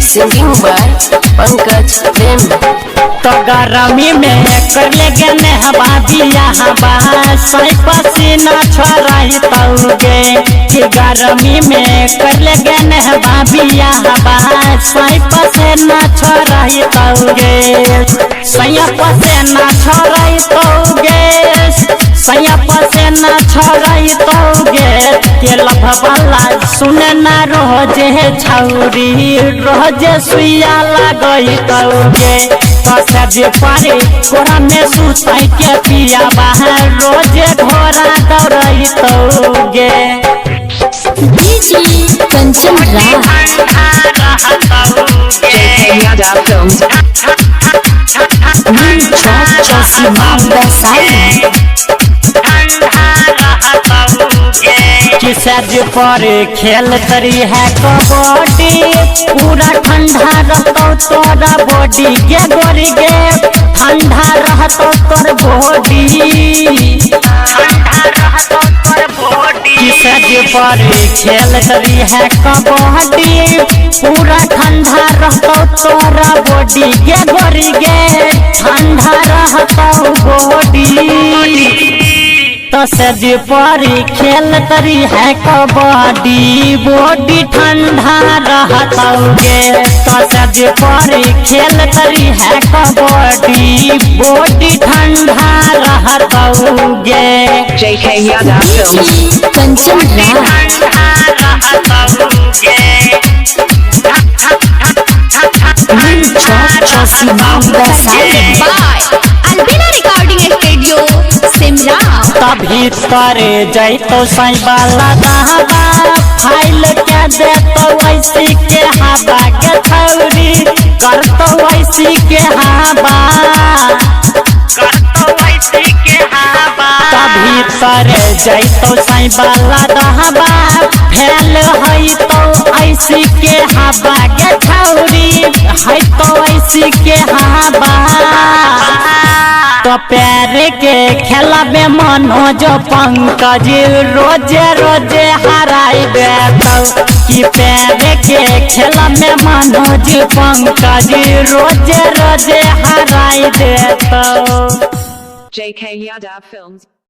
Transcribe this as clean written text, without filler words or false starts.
Singing by Pankaj प्रेम। तो गरमी में कर ले गने हवा दिया हवा सही पसीना छोड़ाई तौगे कि गरमी में कर ले गने हवा दिया हवा सही पसीना छोड़ाई तौगे सैया पसीना छोड़ाई तौगे सैया पसीना छोड़ाई तौगे के लभवाला सुने ना रोज छौरी रोज सुइया लगई तौगे जे पारे कोरा में सुताई के पिया बाहर रोज घोड़ा दौड़ई तौगे डीजे कंचन किसज पर खेल तरी है कबड्डी पूरा ठंडा रहतो तोरा बॉडी गे गोरी गे ठंडा रहतो तोर बॉडी किसज पर खेल तरी है कबड्डी पूरा ठंडा रहतो तोरा बॉडी गे गोरी गे ठंडा रहतो बॉडी तो सज परी खेल तरी है कबड्डी बॉडी ठंडा रहतौगे तो सज परी खेल तरी है कबड्डी बॉडी ठंडा रहतौगे JK Yada Films कंचन तभी करे जैतो सही वाला दहबा फाइल के देतो वैसी के हवा के छौरी करतो वैसी के हवा तभी करे जैतो सही वाला दहबा फैल है तो ऐसी के हवा के छौरी है तो ऐसी के हवा तो प्यार के खेला में मनोज पंकज रोजे रोजे हराई देतो कि प्यार के खेला में मनोज पंकज रोजे रोजे हराई देतो JK Yada Films